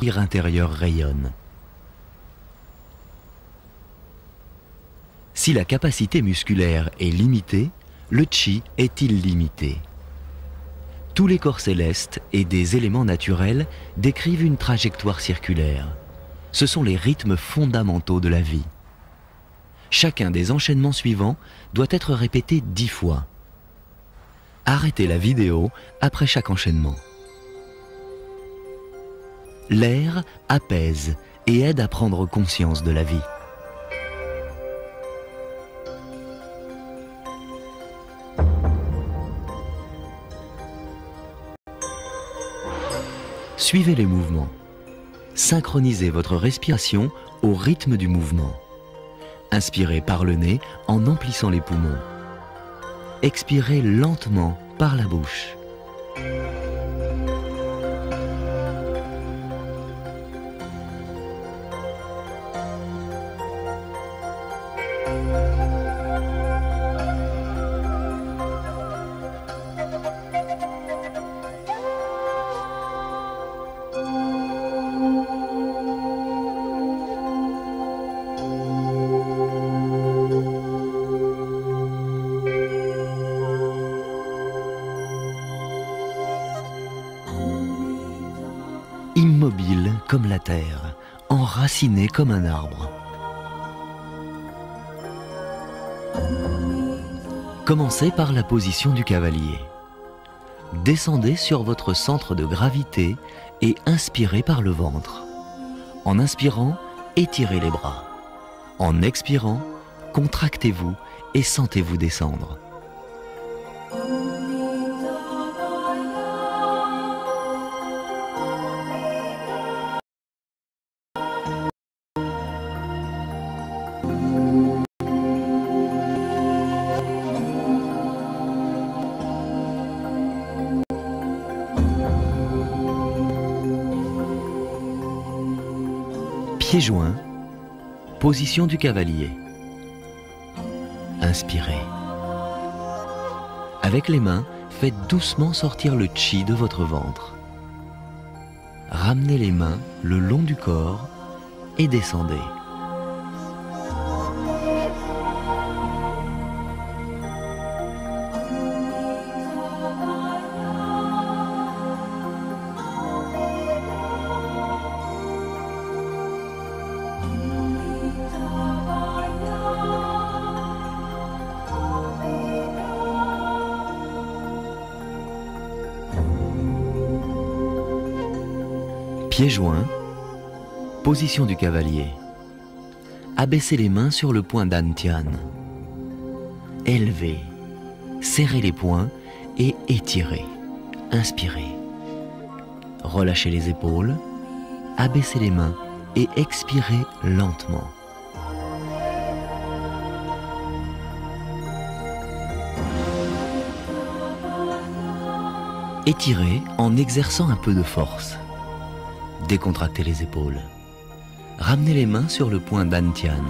intérieur rayonne. Si la capacité musculaire est limitée, le chi est illimité. Tous les corps célestes et des éléments naturels décrivent une trajectoire circulaire. Ce sont les rythmes fondamentaux de la vie. Chacun des enchaînements suivants doit être répété 10 fois. Arrêtez la vidéo après chaque enchaînement. L'air apaise et aide à prendre conscience de la vie. Suivez les mouvements. Synchronisez votre respiration au rythme du mouvement. Inspirez par le nez en emplissant les poumons. Expirez lentement par la bouche. Immobile comme la terre, enraciné comme un arbre. Commencez par la position du cavalier. Descendez sur votre centre de gravité et inspirez par le ventre. En inspirant, étirez les bras. En expirant, contractez-vous et sentez-vous descendre. Pieds joints, position du cavalier. Inspirez. Avec les mains, faites doucement sortir le chi de votre ventre. Ramenez les mains le long du corps et descendez. Pieds joints, position du cavalier. Abaissez les mains sur le point d'Antian. Élevez, serrez les poings et étirez. Inspirez. Relâchez les épaules, abaissez les mains et expirez lentement. Étirez en exerçant un peu de force. Décontractez les épaules. Ramenez les mains sur le point d'Antian.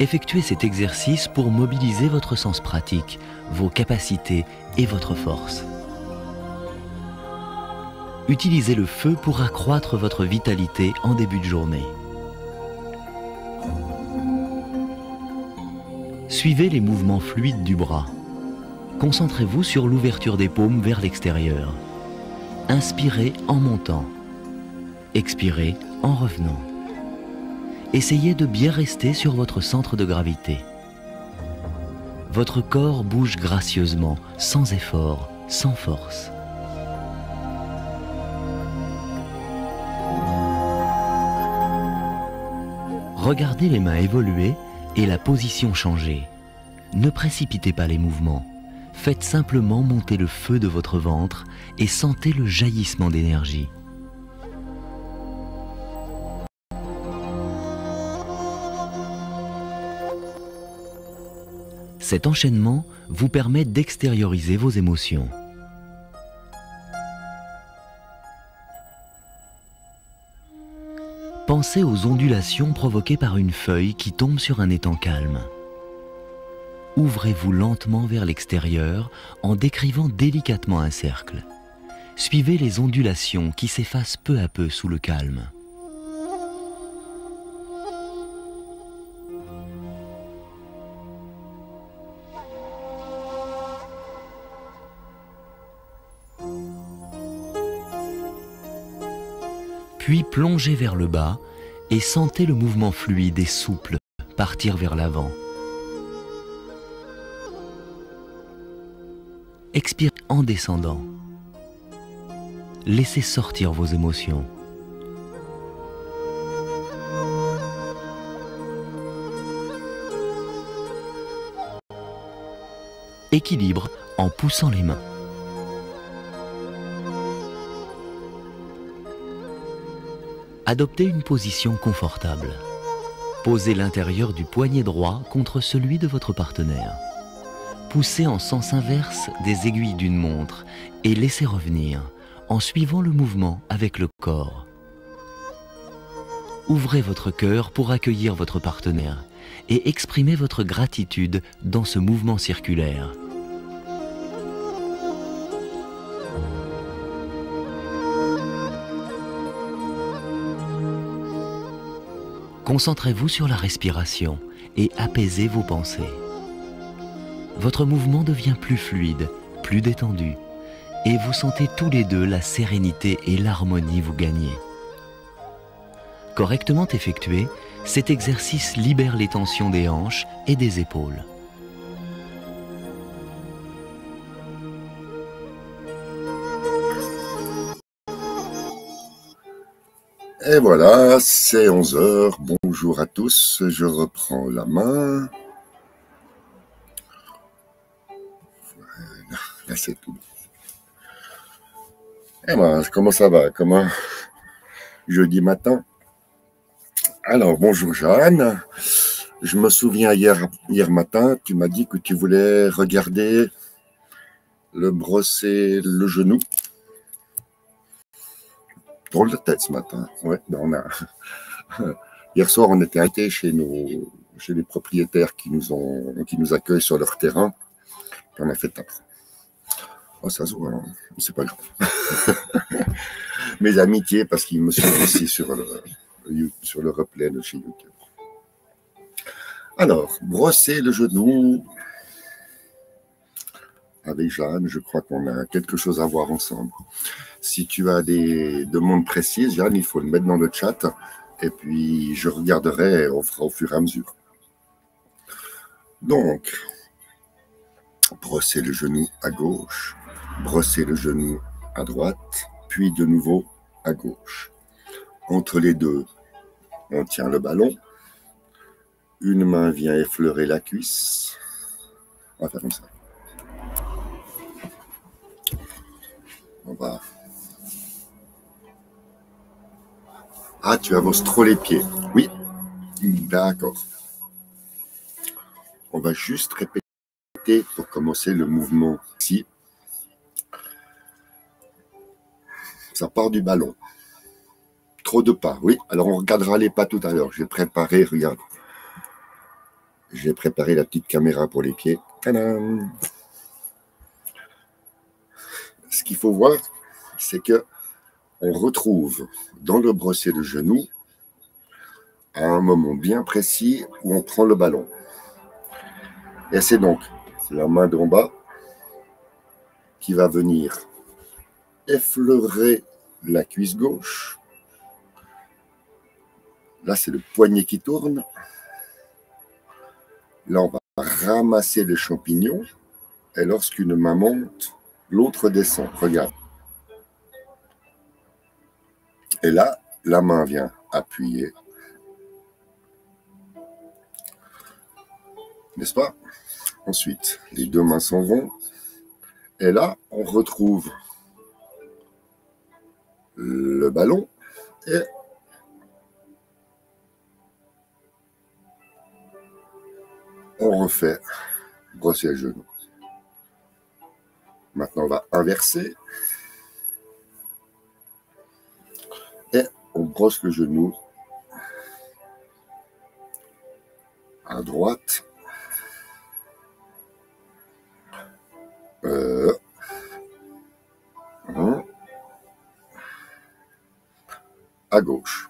Effectuez cet exercice pour mobiliser votre sens pratique, vos capacités et votre force. Utilisez le feu pour accroître votre vitalité en début de journée. Suivez les mouvements fluides du bras. Concentrez-vous sur l'ouverture des paumes vers l'extérieur. Inspirez en montant. Expirez en revenant. Essayez de bien rester sur votre centre de gravité. Votre corps bouge gracieusement, sans effort, sans force. Regardez les mains évoluer et la position changer. Ne précipitez pas les mouvements. Faites simplement monter le feu de votre ventre et sentez le jaillissement d'énergie. Cet enchaînement vous permet d'extérioriser vos émotions. Pensez aux ondulations provoquées par une feuille qui tombe sur un étang calme. Ouvrez-vous lentement vers l'extérieur en décrivant délicatement un cercle. Suivez les ondulations qui s'effacent peu à peu sous le calme. Puis plongez vers le bas et sentez le mouvement fluide et souple partir vers l'avant. Expirez en descendant. Laissez sortir vos émotions. Équilibre en poussant les mains. Adoptez une position confortable. Posez l'intérieur du poignet droit contre celui de votre partenaire. Poussez en sens inverse des aiguilles d'une montre et laissez revenir en suivant le mouvement avec le corps. Ouvrez votre cœur pour accueillir votre partenaire et exprimez votre gratitude dans ce mouvement circulaire. Concentrez-vous sur la respiration et apaisez vos pensées. Votre mouvement devient plus fluide, plus détendu, et vous sentez tous les deux la sérénité et l'harmonie vous gagner. Correctement effectué, cet exercice libère les tensions des hanches et des épaules. Et voilà, c'est 11 heures. Bonjour à tous, je reprends la main. Voilà, là c'est tout. Et ben, comment ça va? Comment jeudi matin? Alors, bonjour Jeanne. Je me souviens hier matin, tu m'as dit que tu voulais regarder le brosser le genou. Drôle de tête ce matin. Ouais, ben hier soir, on était invités chez les propriétaires qui nous accueillent sur leur terrain. Et on a fait tard. Oh, ça se voit, hein. C'est pas grave. Mes amitiés, parce qu'ils me suivent aussi sur le replay de chez YouTube. Alors, brosser le genou avec Jeanne, je crois qu'on a quelque chose à voir ensemble. Si tu as des demandes précises, Jeanne, il faut le mettre dans le chat et puis je regarderai et on fera au fur et à mesure. Donc, brosser le genou à gauche, brosser le genou à droite, puis de nouveau à gauche. Entre les deux, on tient le ballon. Une main vient effleurer la cuisse. On va faire comme ça. On va. Ah, tu avances trop les pieds. Oui, d'accord. On va juste répéter pour commencer le mouvement ici. Ça part du ballon. Trop de pas, oui. Alors on regardera les pas tout à l'heure. J'ai préparé, regarde. J'ai préparé la petite caméra pour les pieds. Tadam! Ce qu'il faut voir, c'est que on retrouve dans le brosser de genou à un moment bien précis où on prend le ballon. Et c'est donc la main d'en bas qui va venir effleurer la cuisse gauche. Là, c'est le poignet qui tourne. Là, on va ramasser les champignons. Et lorsqu'une main monte, l'autre descend. Regarde. Et là, la main vient appuyer. N'est-ce pas? Ensuite, les deux mains s'en vont. Et là, on retrouve le ballon et on refait brosser le genou. Maintenant, on va inverser et on brosse le genou à droite. à gauche.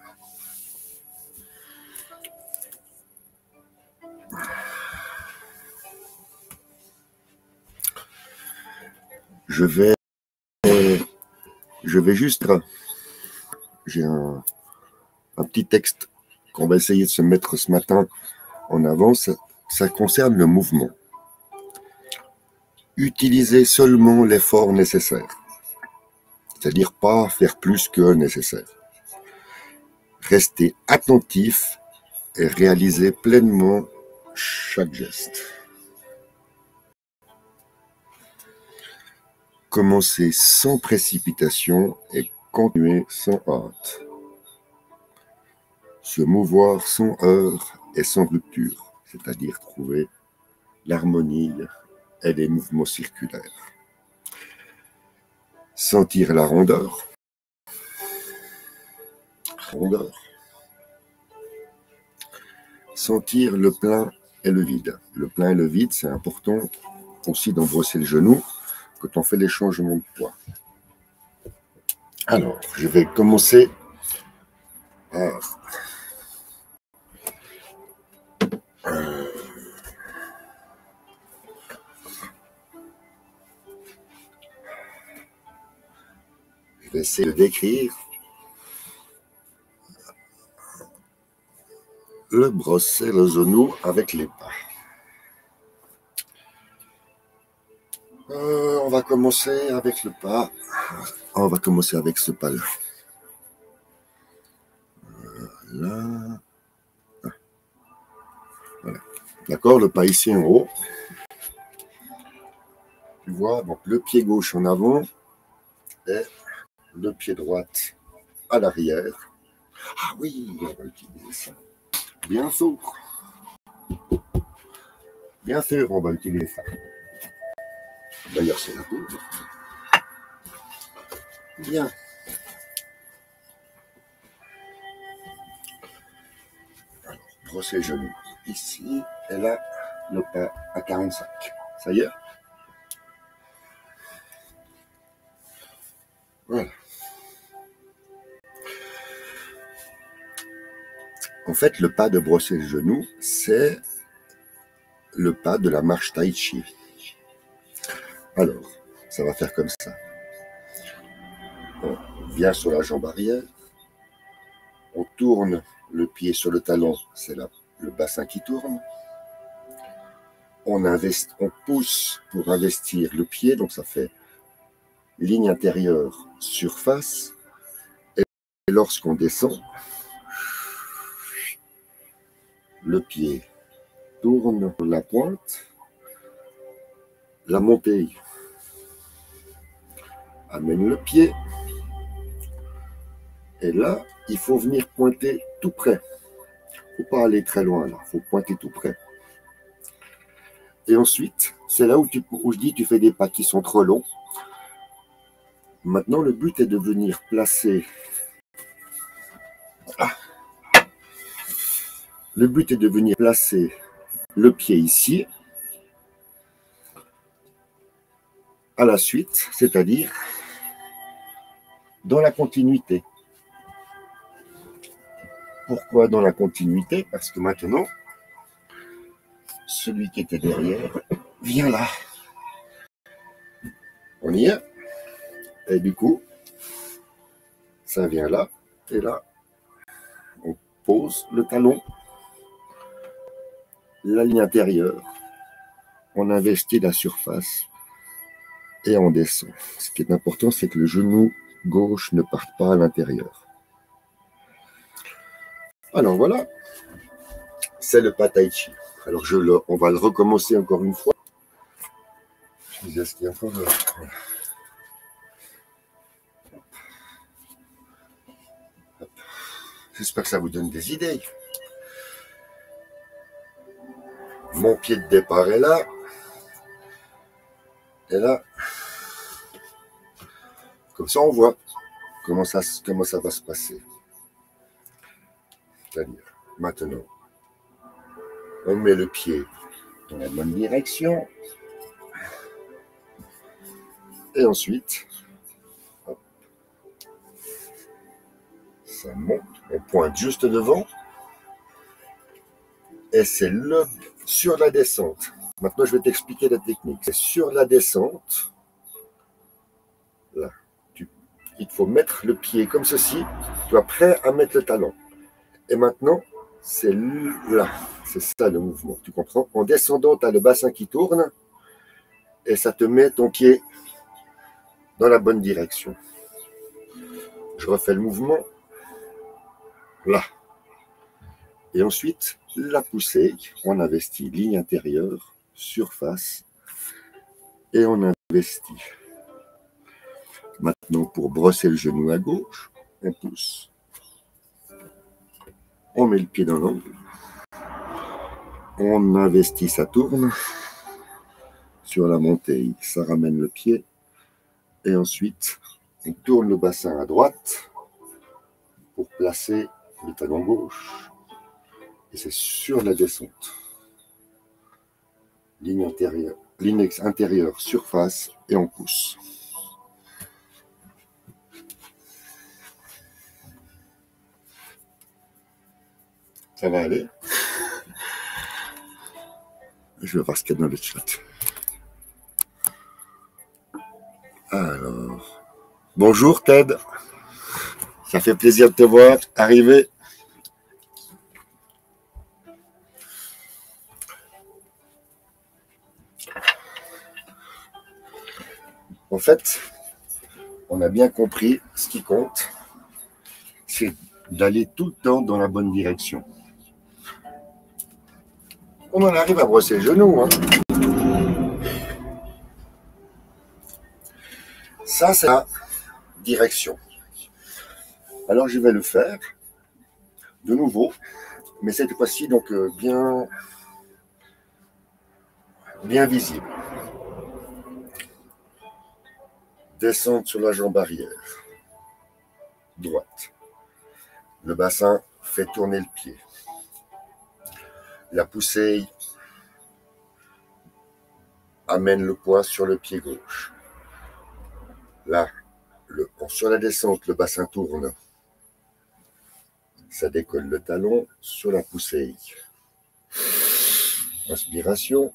Je vais juste... J'ai un petit texte qu'on va essayer de se mettre ce matin en avant. Ça concerne le mouvement. Utilisez seulement l'effort nécessaire. C'est-à-dire pas faire plus que nécessaire. Restez attentif et réalisez pleinement chaque geste. Commencez sans précipitation et continuez sans hâte. Se mouvoir sans heurts et sans rupture, c'est-à-dire trouver l'harmonie et les mouvements circulaires. Sentir la rondeur. Sentir le plein et le vide. Le plein et le vide, c'est important aussi d'en brosser le genou quand on fait les changements de poids. Alors, je vais commencer par je vais essayer de décrire le brosser le genou avec les pas. On va commencer avec le pas. On va commencer avec ce pas-là. Là. Voilà. D'accord, le pas ici en haut. Tu vois, donc le pied gauche en avant et le pied droit à l'arrière. Ah oui, on va utiliser ça. Bien sûr. Bien sûr, on va utiliser ça. D'ailleurs, c'est la poudre. Bien. Alors, brosser les genoux ici. Et là, le pas à 45. Ça y est? Voilà. En fait, le pas de brosser le genou, c'est le pas de la marche tai chi. Alors, ça va faire comme ça. On vient sur la jambe arrière. On tourne le pied sur le talon, c'est le bassin qui tourne. On pousse pour investir le pied, donc ça fait ligne intérieure, surface. Et lorsqu'on descend, le pied tourne la pointe, la montée amène le pied. Et là, il faut venir pointer tout près. Il ne faut pas aller très loin là, il faut pointer tout près. Et ensuite, c'est là où je dis tu fais des pas qui sont trop longs. Maintenant, le but est de venir placer. Le but est de venir placer le pied ici, à la suite, c'est-à-dire dans la continuité. Pourquoi dans la continuité? Parce que maintenant, celui qui était derrière vient là. On y est. Et du coup, ça vient là. Et là, on pose le talon, la ligne intérieure. On investit la surface et on descend. Ce qui est important, c'est que le genou gauche ne parte pas à l'intérieur. Alors voilà, c'est le pas tai chi. Alors on va le recommencer encore une fois. Je disais ce qu'il y a encore. Voilà. J'espère que ça vous donne des idées. Mon pied de départ est là. Et là, comme ça on voit comment ça va se passer. C'est-à-dire, maintenant, on met le pied dans la bonne direction. Et ensuite, hop, bassin monte, on pointe juste devant, et c'est sur la descente. Maintenant, je vais t'expliquer la technique. C'est sur la descente, là, il faut mettre le pied comme ceci, tu es prêt à mettre le talon. Et maintenant, c'est là, c'est ça le mouvement, tu comprends? En descendant, tu as le bassin qui tourne, et ça te met ton pied dans la bonne direction. Je refais le mouvement, là. Et ensuite, la poussée, on investit ligne intérieure, surface, et on investit. Maintenant, pour brosser le genou à gauche, on pousse. On met le pied dans l'angle. On investit, ça tourne. Sur la montée, ça ramène le pied. Et ensuite, on tourne le bassin à droite pour placer le talon gauche. Et c'est sur la descente. Ligne intérieure, surface, et on pousse. Ça va aller? Je vais voir ce qu'il y a dans le chat. Alors, bonjour Ted. Ça fait plaisir de te voir arriver. En fait, on a bien compris ce qui compte, c'est d'aller tout le temps dans la bonne direction. On en arrive à brosser le genou. Hein. Ça, c'est la direction. Alors, je vais le faire de nouveau, mais cette fois-ci, donc bien visible. Descendre sur la jambe arrière, droite. Le bassin fait tourner le pied. La poussée amène le poids sur le pied gauche. Là, sur la descente, le bassin tourne. Ça décolle le talon sur la poussée. Inspiration,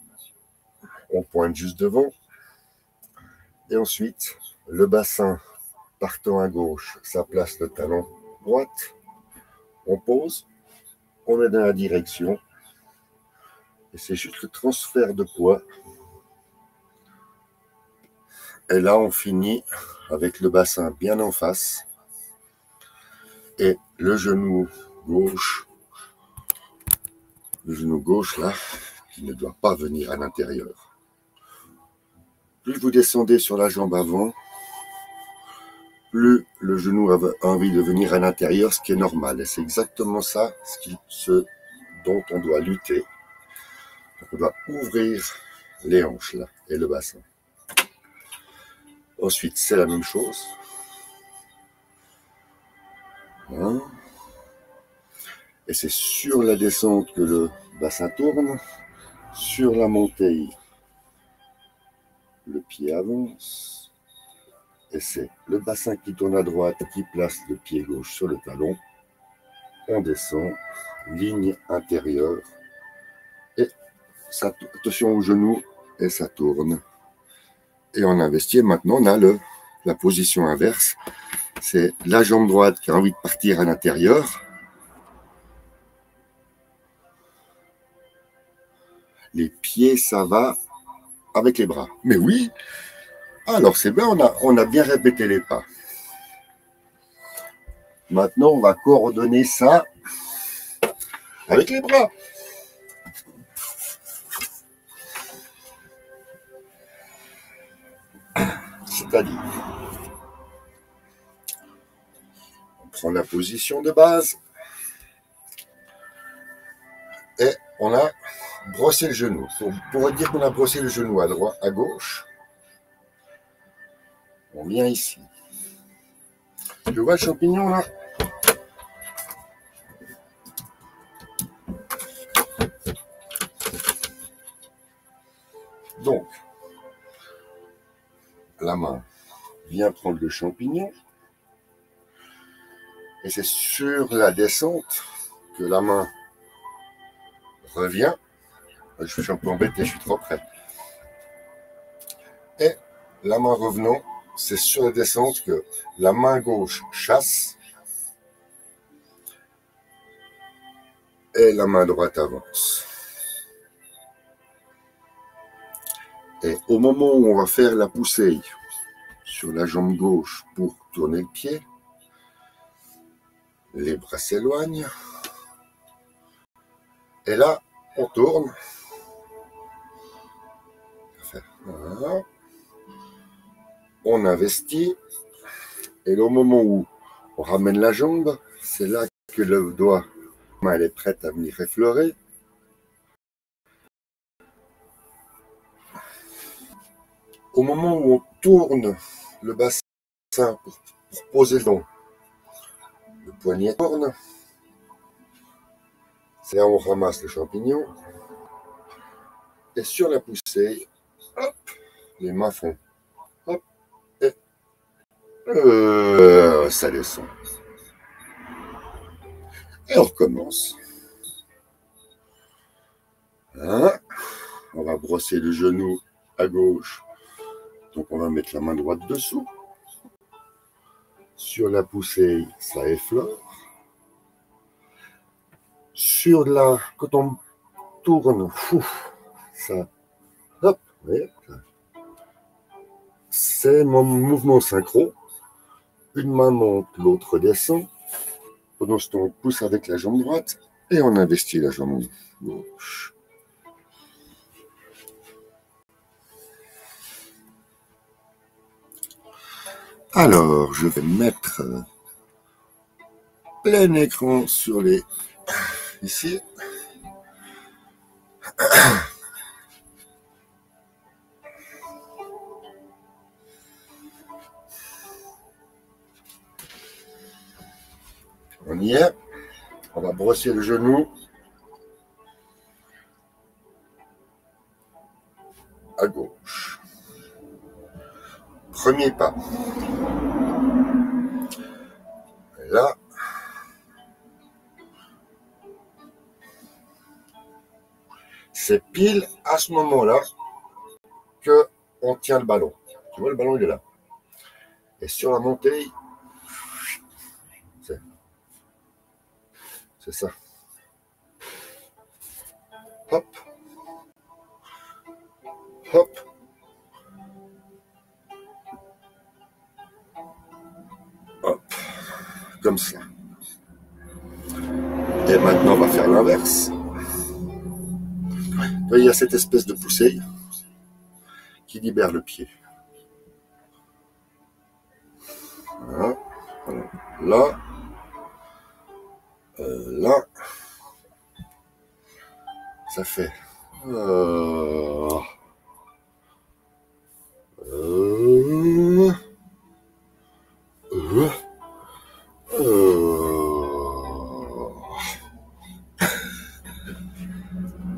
on pointe juste devant. Et ensuite, le bassin partant à gauche, ça place le talon droite. On pose, on est dans la direction. Et c'est juste le transfert de poids. Et là, on finit avec le bassin bien en face. Et le genou gauche là, qui ne doit pas venir à l'intérieur. Plus vous descendez sur la jambe avant, plus le genou a envie de venir à l'intérieur, ce qui est normal. Et c'est exactement ça, ce dont on doit lutter. Donc on doit ouvrir les hanches là, et le bassin. Ensuite, c'est la même chose. Hein. Et c'est sur la descente que le bassin tourne. Sur la montée, le pied avance. Et c'est le bassin qui tourne à droite qui place le pied gauche sur le talon. On descend, ligne intérieure. Et ça, attention au genou, et ça tourne. Et on investit. Maintenant, on a la position inverse. C'est la jambe droite qui a envie de partir à l'intérieur. Les pieds, ça va avec les bras. Mais oui, alors c'est bien, on a bien répété les pas. Maintenant, on va coordonner ça avec les bras. C'est-à-dire, on prend la position de base et on a brossé le genou. Pour dire qu'on a brossé le genou à droite, à gauche, on vient ici. Tu vois le champignon là? Donc, la main vient prendre le champignon Et c'est sur la descente que la main revient. Je suis un peu embêté, je suis trop près. Et la main revenant, c'est sur la descente que la main gauche chasse et la main droite avance. Et au moment où on va faire la poussée sur la jambe gauche pour tourner le pied, les bras s'éloignent. Et là, on tourne. Voilà. On investit. Et au moment où on ramène la jambe, c'est là que le doigt, elle est prête à venir effleurer. Au moment où on tourne le bassin pour poser le don, le poignet tourne. C'est là où on ramasse le champignon. Et sur la poussée, hop, les mains font hop, et ça descend. Et on recommence. Hein, on va brosser le genou à gauche. Donc on va mettre la main droite dessous. Sur la poussée, ça effleure. Quand on tourne, ça, hop, voyez, c'est mon mouvement synchro. Une main monte, l'autre descend. Pendant ce temps, on pousse avec la jambe droite et on investit la jambe gauche. Alors, je vais mettre plein écran sur les... Ici. On y est. On va brosser le genou à gauche. Premier pas. Et là, c'est pile à ce moment-là que on tient le ballon. Tu vois, le ballon, il est là. Et sur la montée, c'est ça. Hop. Hop. Hop. Comme ça. Et maintenant, on va faire l'inverse. Il y a cette espèce de poussée qui libère le pied. Voilà. Là. Là. Ça fait...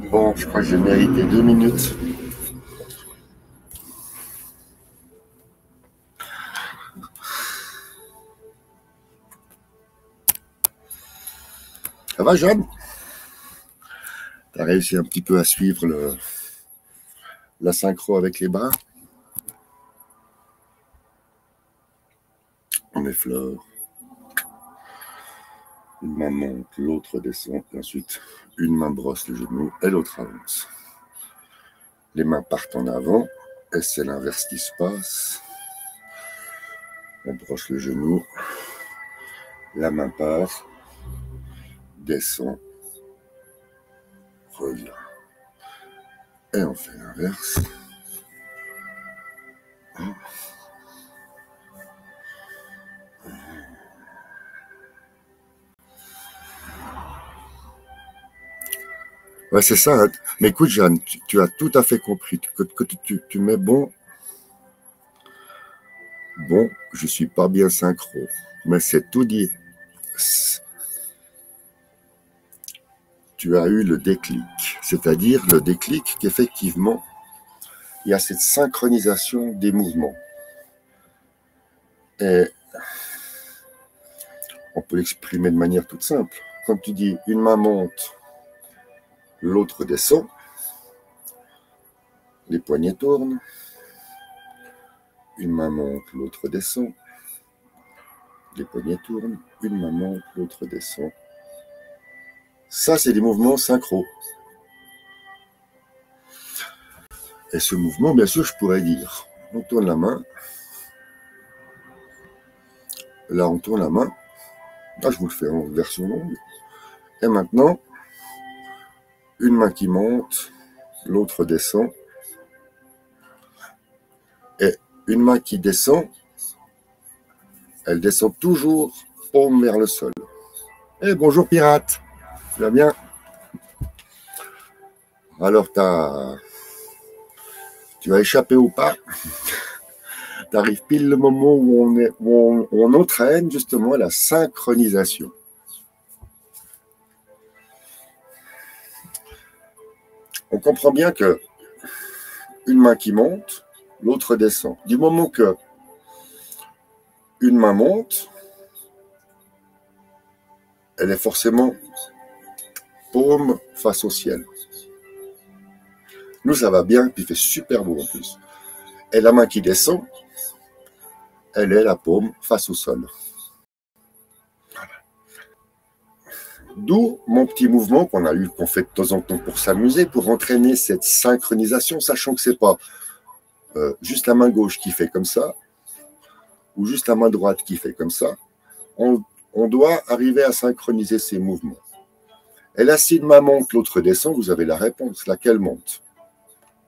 Bon, je crois que j'ai mérité 2 minutes. Ça va, Jeanne? Tu as réussi un petit peu à suivre la synchro avec les bras? On effleure. Une main monte, l'autre descend, et ensuite une main brosse le genou et l'autre avance. Les mains partent en avant, et c'est l'inverse qui se passe. On brosse le genou, la main part, descend, revient. Et on fait l'inverse. Ouais, c'est ça. Hein. Mais écoute, Jeanne, tu as tout à fait compris que tu mets bon. Bon, je suis pas bien synchro, mais c'est tout dit. Tu as eu le déclic, c'est-à-dire le déclic qu'effectivement, il y a cette synchronisation des mouvements. Et on peut l'exprimer de manière toute simple. Quand tu dis une main monte, l'autre descend, les poignets tournent, une main monte, l'autre descend, les poignets tournent, une main monte, l'autre descend. Ça, c'est des mouvements synchro. Et ce mouvement, bien sûr, je pourrais dire, on tourne la main, là on tourne la main, là je vous le fais en version longue, et maintenant, une main qui monte, l'autre descend, et une main qui descend, elle descend toujours paume vers le sol. Eh, bonjour pirate, tu vas bien? Alors tu vas échapper ou pas? Tu arrives pile le moment où on entraîne justement la synchronisation. On comprend bien que une main qui monte, l'autre descend. Du moment que une main monte, elle est forcément paume face au ciel. Nous, ça va bien, puis il fait super beau en plus. Et la main qui descend, elle est la paume face au sol. D'où mon petit mouvement qu'on fait de temps en temps pour s'amuser, pour entraîner cette synchronisation, sachant que c'est pas juste la main gauche qui fait comme ça, ou juste la main droite qui fait comme ça. On doit arriver à synchroniser ces mouvements. Et là, si une main monte, l'autre descend, vous avez la réponse. Laquelle monte?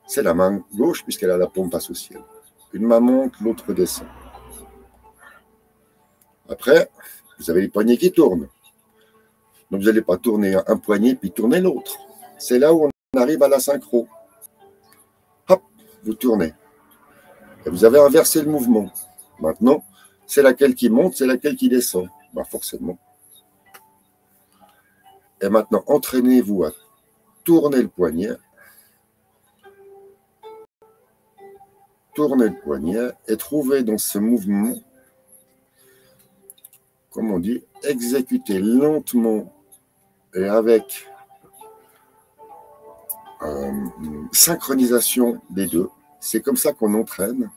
C'est la main gauche, puisqu'elle a la paume face au ciel. Une main monte, l'autre descend. Après, vous avez les poignets qui tournent. Donc, vous n'allez pas tourner un poignet puis tourner l'autre. C'est là où on arrive à la synchro. Hop, vous tournez. Et vous avez inversé le mouvement. Maintenant, c'est laquelle qui monte, c'est laquelle qui descend. Ben, forcément. Et maintenant, entraînez-vous à tourner le poignet. Tournez le poignet et trouvez dans ce mouvement, comme on dit, exécuter lentement et avec synchronisation des deux. C'est comme ça qu'on entraîne.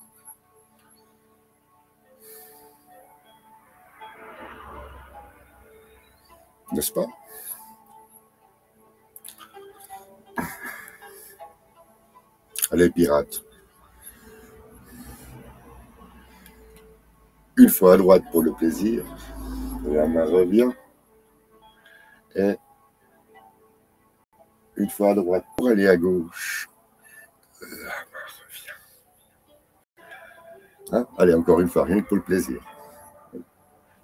N'est-ce pas? Allez, pirates. Une fois à droite pour le plaisir, la main revient. Et une fois à droite pour aller à gauche, la main revient. Hein? Allez, encore une fois, rien que pour le plaisir.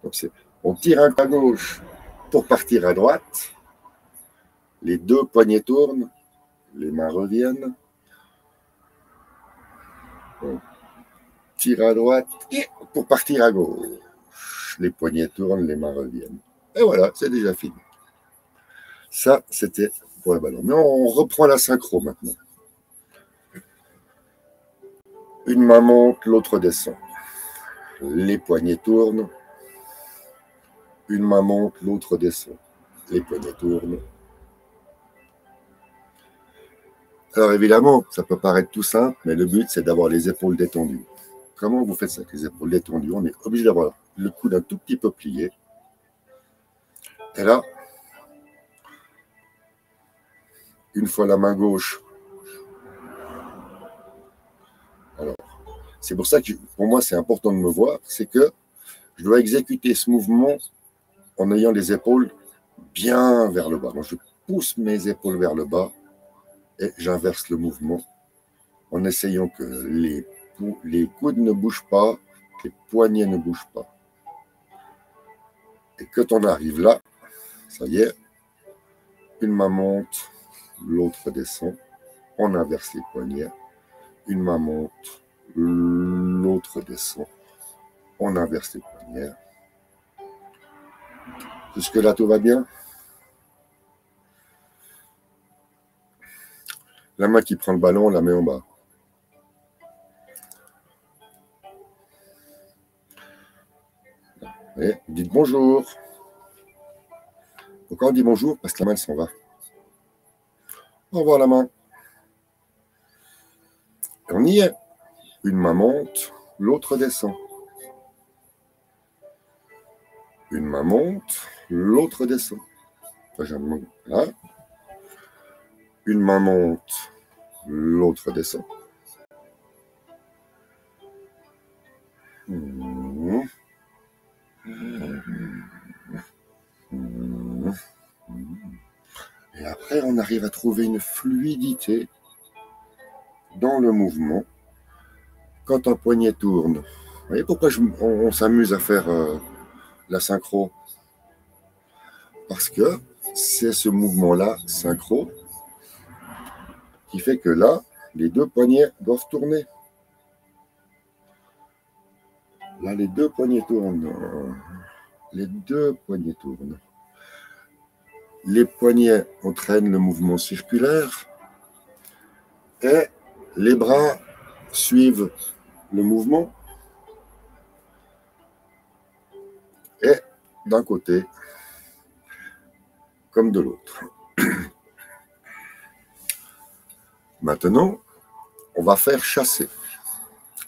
Donc on tire un coup à gauche pour partir à droite. Les deux poignets tournent, les mains reviennent. On tire à droite pour partir à gauche. Les poignets tournent, les mains reviennent. Et voilà, c'est déjà fini. Ça, c'était pour le ballon. Mais on reprend la synchro maintenant. Une main monte, l'autre descend. Les poignets tournent. Une main monte, l'autre descend. Les poignets tournent. Alors évidemment, ça peut paraître tout simple, mais le but, c'est d'avoir les épaules détendues. Comment vous faites ça avec les épaules détendues? On est obligé d'avoir le coude un tout petit peu plié. Et là, une fois la main gauche. Alors, c'est pour ça que pour moi, c'est important de me voir, c'est que je dois exécuter ce mouvement en ayant les épaules bien vers le bas. Donc, je pousse mes épaules vers le bas et j'inverse le mouvement en essayant que les coudes ne bougent pas, que les poignets ne bougent pas. Et quand on arrive là, ça y est, une main monte, l'autre descend, on inverse les poignets, une main monte, l'autre descend, on inverse les poignets. Jusque-là, tout va bien? La main qui prend le ballon, on la met en bas. Et dites bonjour. Donc quand on dit bonjour, parce que la main elle s'en va. Au revoir la main. Et on y est. Une main monte, l'autre descend. Une main monte, l'autre descend. Là. Une main monte, l'autre descend. Et après, on arrive à trouver une fluidité dans le mouvement quand un poignet tourne. Vous voyez pourquoi on s'amuse à faire la synchro? Parce que c'est ce mouvement-là, synchro, qui fait que là, les deux poignets doivent tourner. Là, les deux poignets tournent. Les deux poignets tournent. Les poignets entraînent le mouvement circulaire et les bras suivent le mouvement. Et d'un côté comme de l'autre. Maintenant, on va faire chasser.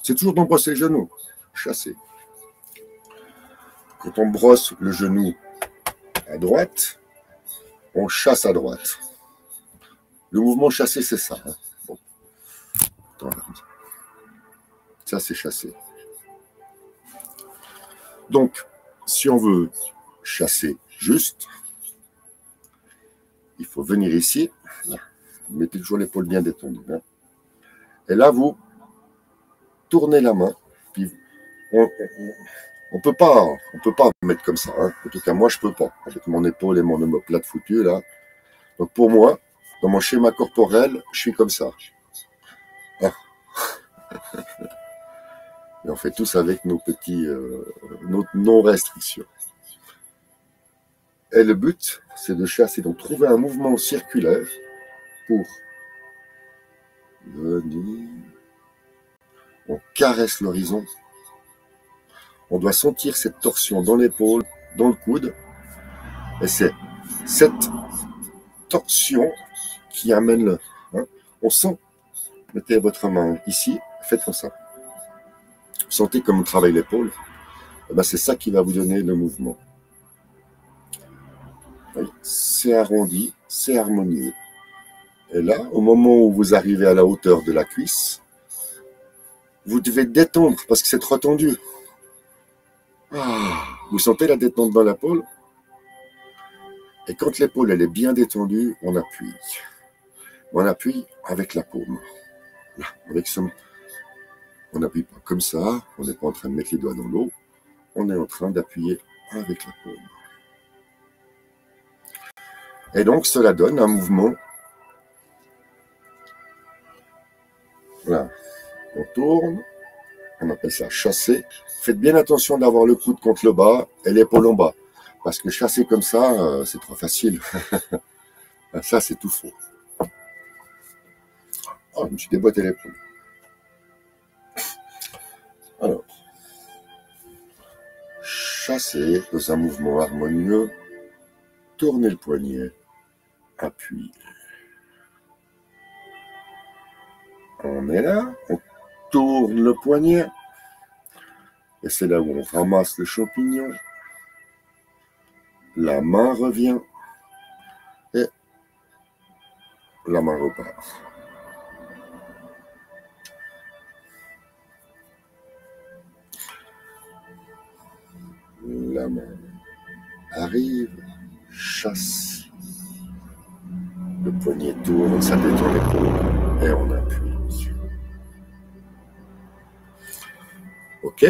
C'est toujours dans brosser le genou. Chasser. Quand on brosse le genou à droite, on chasse à droite. Le mouvement chasser, c'est ça. Hein. Bon. Ça, c'est chasser. Donc, si on veut chasser juste, il faut venir ici. Là. Vous mettez toujours l'épaule bien détendue. Hein. Et là, vous tournez la main. Puis on peut pas mettre comme ça. Hein. En tout cas, moi, je peux pas. Avec mon épaule et mon omoplate foutu, là. Donc, pour moi, dans mon schéma corporel, je suis comme ça. Ah. Et on fait tous avec nos petits, nos non-restrictions. Et le but, c'est de chasser, donc trouver un mouvement circulaire pour venir. On caresse l'horizon. On doit sentir cette torsion dans l'épaule, dans le coude. Et c'est cette torsion qui amène le... Hein, on sent. Mettez votre main ici, faites comme ça. Vous sentez comme on travaille l'épaule. Ben c'est ça qui va vous donner le mouvement. C'est arrondi, c'est harmonieux. Et là, au moment où vous arrivez à la hauteur de la cuisse, vous devez détendre parce que c'est trop tendu. Ah, vous sentez la détente dans l'épaule? Et quand l'épaule elle est bien détendue, on appuie. On appuie avec la paume. Là, avec son... On n'appuie pas comme ça, on n'est pas en train de mettre les doigts dans l'eau, on est en train d'appuyer avec la paume. Et donc, cela donne un mouvement. Là, on tourne, on appelle ça chasser. Faites bien attention d'avoir le coude contre le bas et l'épaule en bas. Parce que chasser comme ça, c'est trop facile. Ça, c'est tout faux. Oh, je me suis déboîté l'épaule. Alors, chasser dans un mouvement harmonieux, tournez le poignet, appuyez. On est là, on tourne le poignet, et c'est là où on ramasse le champignon. La main revient, et la main repart. La main arrive, chasse. Le poignet tourne, ça détend l'épaule, et on appuie. Ok?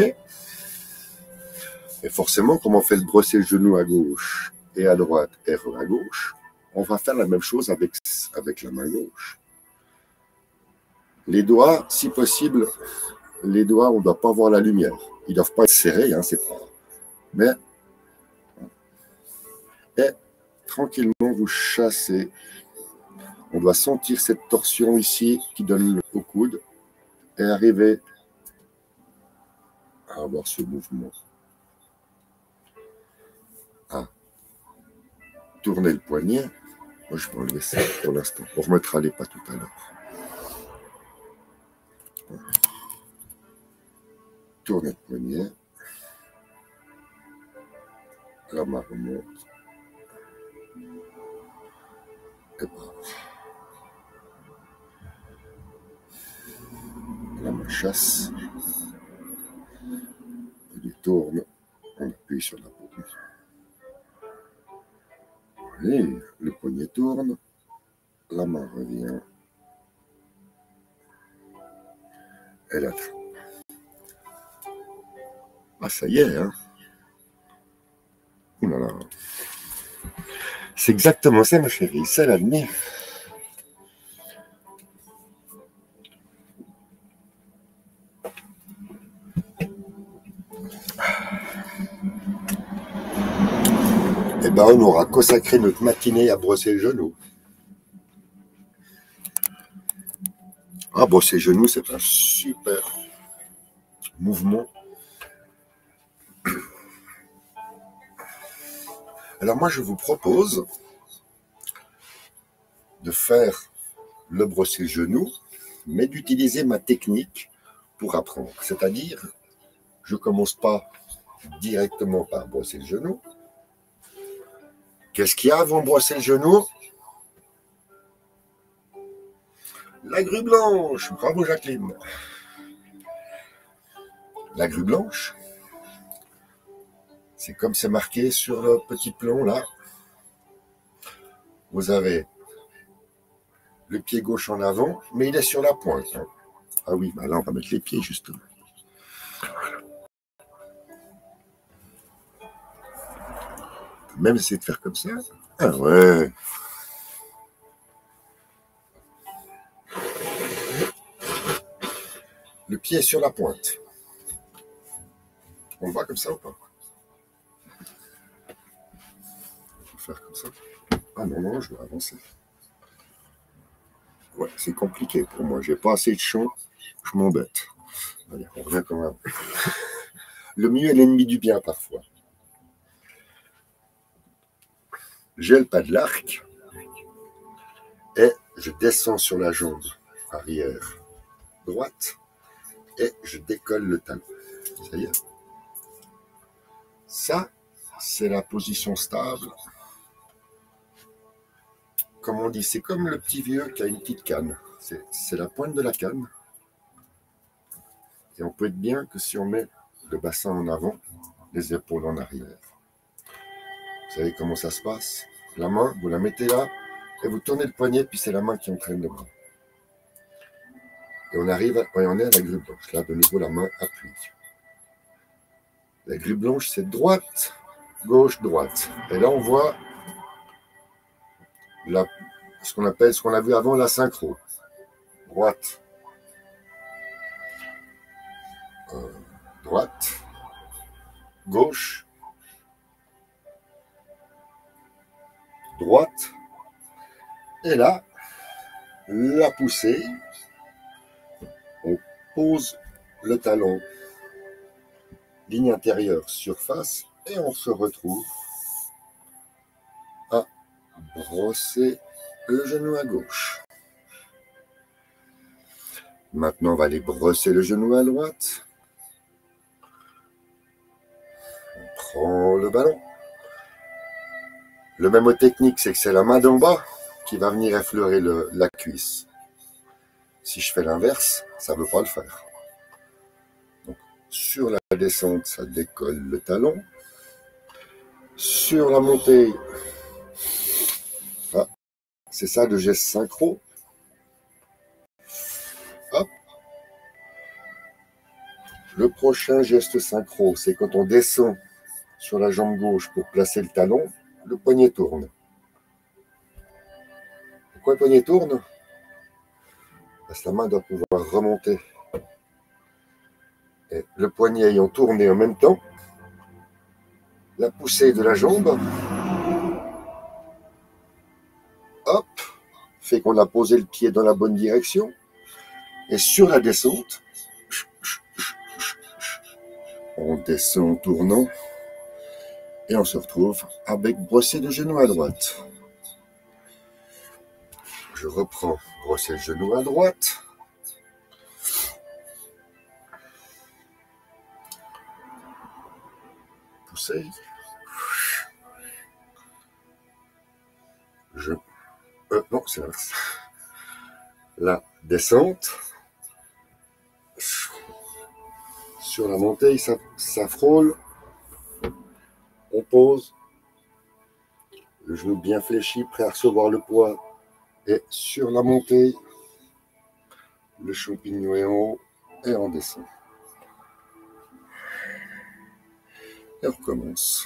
Et forcément, comme on fait le brosser le genou à gauche et à droite et à gauche, on va faire la même chose avec la main gauche. Les doigts, si possible, les doigts, on ne doit pas voir la lumière. Ils ne doivent pas être serrés, hein, c'est pas. Mais, et tranquillement, vous chassez. On doit sentir cette torsion ici qui donne au coude et arriver à avoir ce mouvement. Ah. tournez le poignet. Moi, je vais enlever ça pour l'instant. On remettra les pas tout à l'heure. Tournez le poignet. La main remonte. Et barre. La main chasse. Il tourne. On appuie sur la paume. Et le poignet tourne. La main revient. Elle attrape. Ah, ça y est, hein. Ouh là là. C'est exactement ça, ma chérie. C'est l'avenir. Eh ben, on aura consacré notre matinée à brosser le genou. Ah, brosser le genou, c'est un super mouvement. Alors moi, je vous propose de faire le brosser le genou, mais d'utiliser ma technique pour apprendre. C'est-à-dire, je ne commence pas directement par brosser le genou. Qu'est-ce qu'il y a avant de brosser le genou? La grue blanche. Bravo Jacqueline. La grue blanche, c'est comme c'est marqué sur le petit plomb là. Vous avez le pied gauche en avant, mais il est sur la pointe. Hein. Ah oui, bah là on va mettre les pieds justement. On peut même essayer de faire comme ça. Ah ouais. Le pied est sur la pointe. On va comme ça ou pas? On va faire comme ça. Ah non, non, je dois avancer. Ouais, c'est compliqué pour moi. J'ai pas assez de champ. Je m'embête. Allez, on revient quand même. Le mieux est l'ennemi du bien parfois. J'ai le pas de l'arc et je descends sur la jambe arrière droite et je décolle le talon. Ça y est. Ça, c'est la position stable. Comme on dit, c'est comme le petit vieux qui a une petite canne. C'est la pointe de la canne. Et on peut être bien que si on met le bassin en avant, les épaules en arrière. Vous savez comment ça se passe? La main, vous la mettez là, et vous tournez le poignet, puis c'est la main qui entraîne le bras. Et on arrive, et on est à la grue blanche. Là, de nouveau, la main appuie. La grue blanche, c'est droite, gauche, droite. Et là, on voit ce qu'on appelle, ce qu'on a vu avant, la synchro. Droite, droite, gauche, droite. Et là, la poussée, on pose le talon, ligne intérieure, surface, et on se retrouve à brosser le genou à gauche. Maintenant, on va aller brosser le genou à droite. On prend le ballon. Le même technique, c'est que c'est la main d'en bas qui va venir effleurer la cuisse. Si je fais l'inverse, ça ne veut pas le faire. Donc, sur la descente, ça décolle le talon. Sur la montée, ah, c'est ça le geste synchro. Hop. Le prochain geste synchro, c'est quand on descend sur la jambe gauche pour placer le talon, le poignet tourne. Pourquoi le poignet tourne? Parce que la main doit pouvoir remonter. Et le poignet ayant tourné en même temps, la poussée de la jambe, hop, fait qu'on a posé le pied dans la bonne direction. Et sur la descente, on descend en tournant. Et on se retrouve avec brosser le genou à droite. Je reprends brosser le genou à droite. Pousser. Non, c'est l'inverse. La descente. Sur la montée, ça frôle. On pose. Le genou bien fléchi, prêt à recevoir le poids. Et sur la montée, le champignon est en haut et on descend. Et on recommence.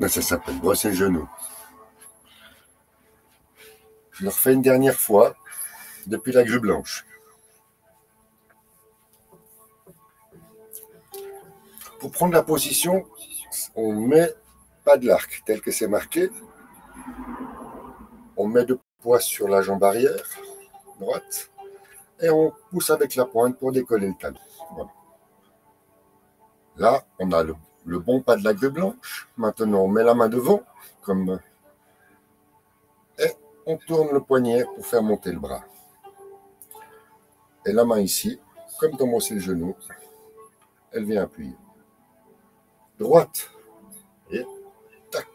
Là, ça s'appelle brosser le genou. Je le refais une dernière fois depuis la grue blanche. Pour prendre la position, on met pas de l'arc tel que c'est marqué. On met le poids sur la jambe arrière, droite, et on pousse avec la pointe pour décoller le talon. Voilà. Là, on a le bon pas de la grue blanche. Maintenant, on met la main devant, et on tourne le poignet pour faire monter le bras. Et la main ici, comme dans mon le genou, elle vient appuyer. Droite, et tac,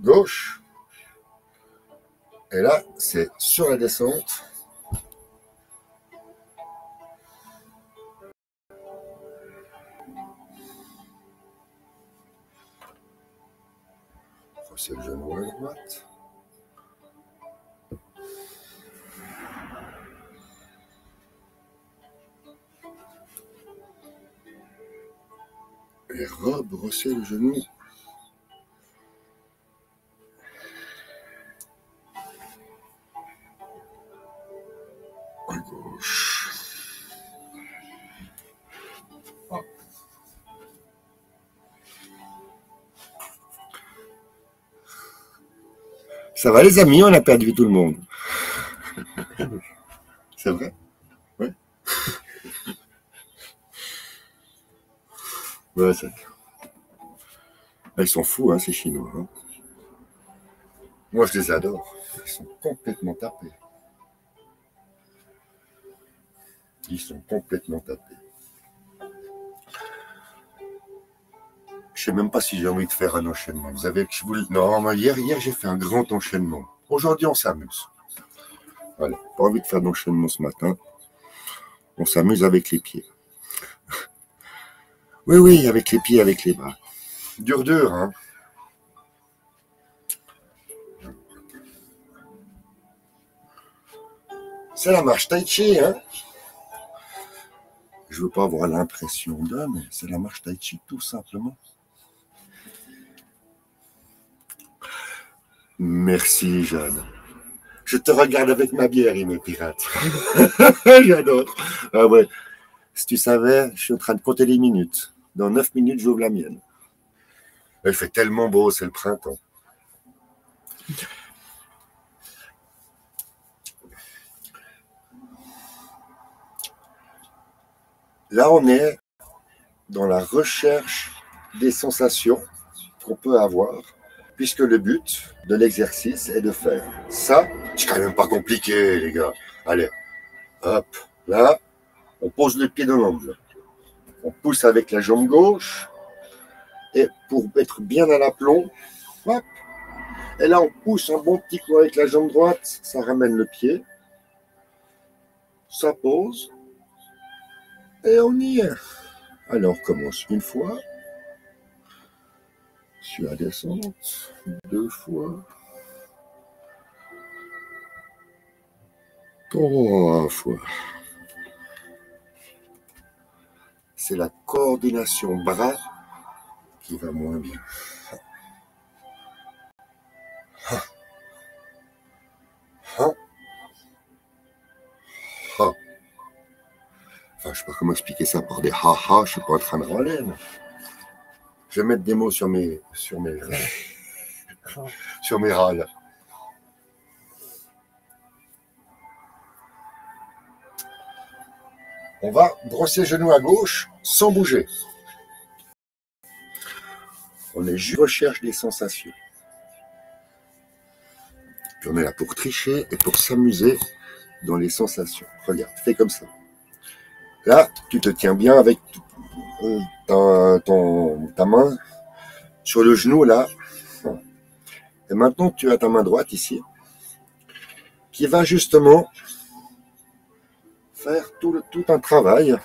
gauche, et là, c'est sur la descente. C'est le genou à droite. Et rebrosser le genou. À gauche. Ça va les amis, on a perdu tout le monde. C'est vrai? Oui. Ouais, ça... Ils sont fous, hein, ces Chinois. Hein. Moi, je les adore. Ils sont complètement tapés. Ils sont complètement tapés. Je sais même pas si j'ai envie de faire un enchaînement. Vous avez, non, hier j'ai fait un grand enchaînement. Aujourd'hui, on s'amuse. Voilà, pas envie de faire d'enchaînement ce matin. On s'amuse avec les pieds. Oui, avec les pieds, avec les bras. Dur, hein. C'est la marche tai chi, hein. Je veux pas avoir l'impression de, mais c'est la marche tai chi, tout simplement. Merci, Jeanne. Je te regarde avec ma bière, il me pirate. J'adore. Ah ouais. Si tu savais, je suis en train de compter les minutes. Dans 9 minutes, j'ouvre la mienne. Il fait tellement beau, c'est le printemps. Là, on est dans la recherche des sensations qu'on peut avoir, puisque le but de l'exercice est de faire ça. C'est quand même pas compliqué, les gars. Allez, hop, là, on pose le pied dans l'angle. On pousse avec la jambe gauche, et pour être bien à l'aplomb, hop, et là, on pousse un bon petit coup avec la jambe droite, ça ramène le pied, ça pose, et on y est. Alors, on commence une fois, sur la descente, 2 fois, 3 fois. C'est la coordination bras qui va moins bien. Enfin, je sais pas comment expliquer ça par des ha-ha, je suis pas en train de râler. Mais... Je vais mettre des mots sur mes râles. On va brosser genou à gauche sans bouger. On est juste recherche des sensations. Puis on est là pour tricher et pour s'amuser dans les sensations. Regarde, fais comme ça. Là, tu te tiens bien avec ta main sur le genou là. Et maintenant, tu as ta main droite ici qui va justement faire tout un travail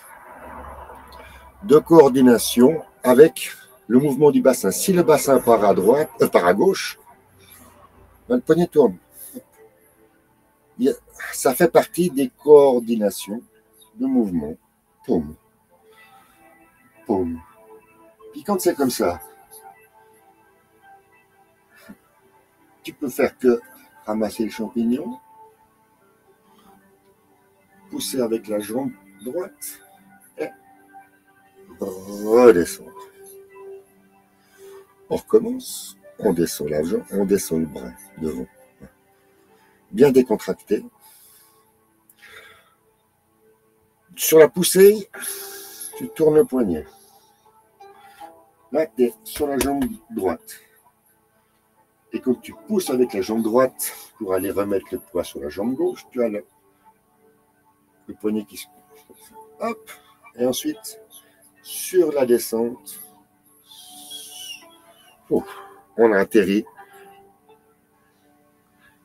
de coordination avec le mouvement du bassin. Si le bassin part à droite, part à gauche, le poignet tourne. Ça fait partie des coordinations de mouvement. Paume. Paume. Puis quand c'est comme ça, tu peux faire que ramasser le champignon, pousser avec la jambe droite et redescendre. On recommence, on descend la jambe, on descend le bras devant. Bien décontracté. Sur la poussée, tu tournes le poignet. Là, tu es sur la jambe droite. Et quand tu pousses avec la jambe droite pour aller remettre le poids sur la jambe gauche, tu as le poignet qui se... Hop. Et ensuite, sur la descente, on a atterri.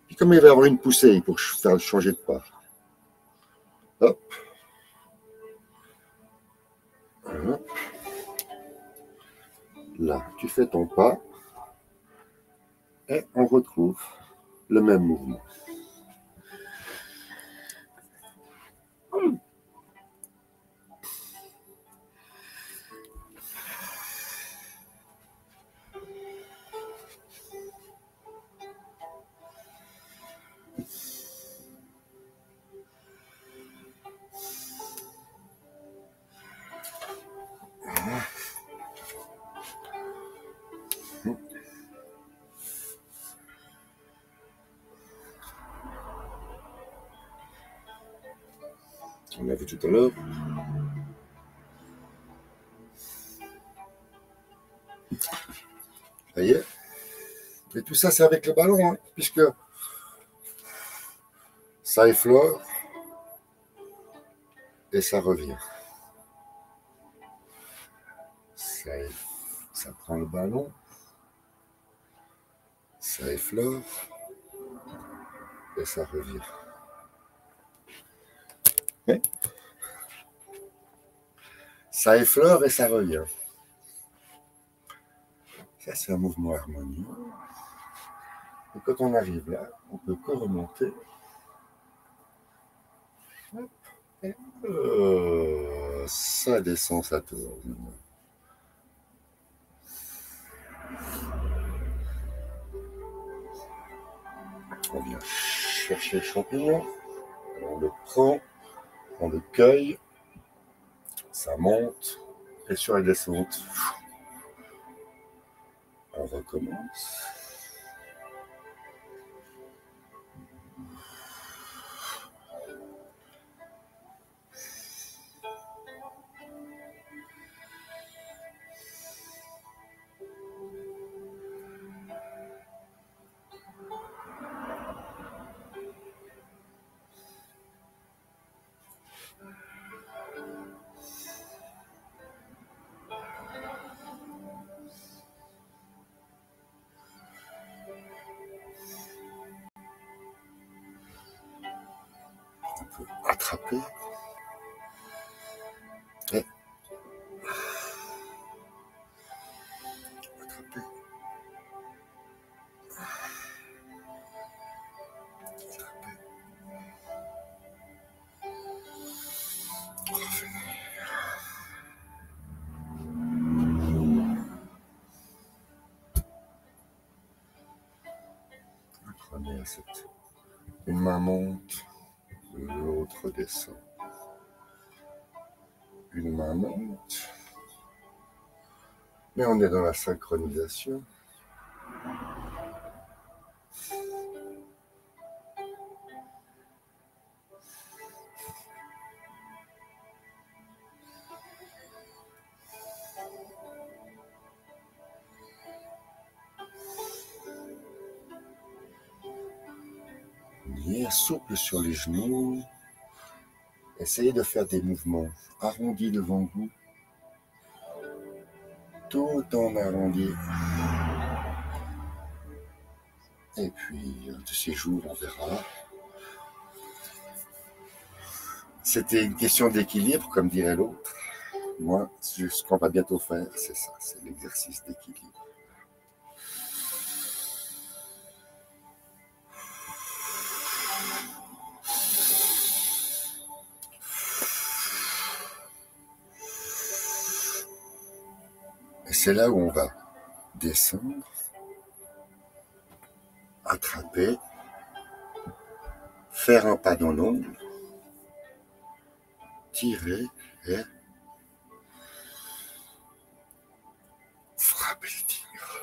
Et comme il va y avoir une poussée pour faire changer de pas. Hop. Hop. Là, tu fais ton pas. Et on retrouve le même mouvement. On l'a vu tout à l'heure. Ça y est. Et tout ça, c'est avec le ballon, hein, puisque ça effleure et ça revient. Ça prend le ballon, ça effleure et ça revient. Ouais. Ça effleure et ça revient. Ça, c'est un mouvement harmonieux. Et quand on arrive là, on peut remonter. Et ça descend, ça tourne. On vient chercher le champignon. On le prend, on le cueille. Ça monte. Et sur la descente, on recommence. On peut attraper. Et attraper. Attraper. Prenez à cette. Une main monte, l'autre descend. Une main monte. Mais on est dans la synchronisation. bien souple sur les genoux. Essayez de faire des mouvements arrondis devant vous, tout en arrondi. Et puis, de ces jours, on verra. C'était une question d'équilibre, comme dirait l'autre. Moi, ce qu'on va bientôt faire, c'est ça, c'est l'exercice d'équilibre. Et c'est là où on va descendre, attraper, faire un pas dans l'ombre, tirer et frapper le tigre.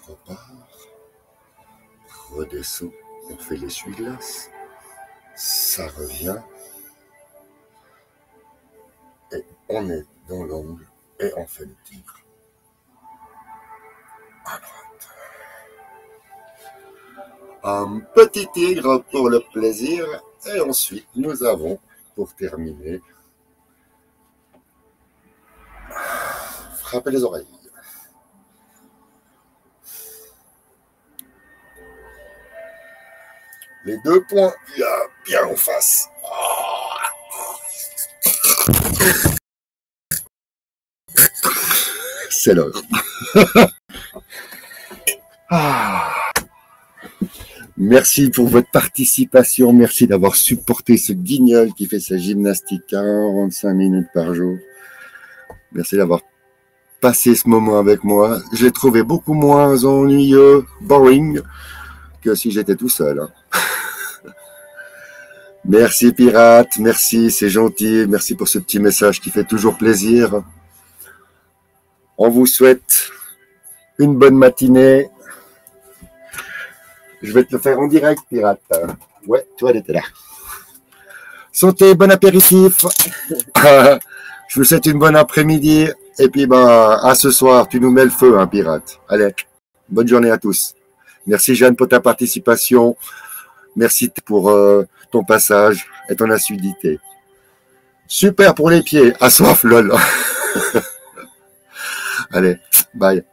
Repart, redescend, on fait l'essuie-glace, ça revient. Et on est dans l'angle et on fait le tigre à droite. Un petit tigre pour le plaisir. Et ensuite, nous avons, pour terminer, frapper les oreilles. Les deux poings bien en face. C'est l'heure. Merci pour votre participation. Merci d'avoir supporté ce guignol qui fait sa gymnastique 45 minutes par jour. Merci d'avoir passé ce moment avec moi. Je l'ai trouvé beaucoup moins ennuyeux, boring, que si j'étais tout seul. Merci Pirate, merci, c'est gentil. Merci pour ce petit message qui fait toujours plaisir. On vous souhaite une bonne matinée. Je vais te le faire en direct, Pirate. Ouais, toi, elle était là. Santé, bon apéritif. Je vous souhaite une bonne après-midi. Et puis, à ce soir, tu nous mets le feu, hein, Pirate. Allez, bonne journée à tous. Merci, Jeanne, pour ta participation. Merci pour ton passage et ton assiduité. Super pour les pieds. À soif, lol. Allez, bye.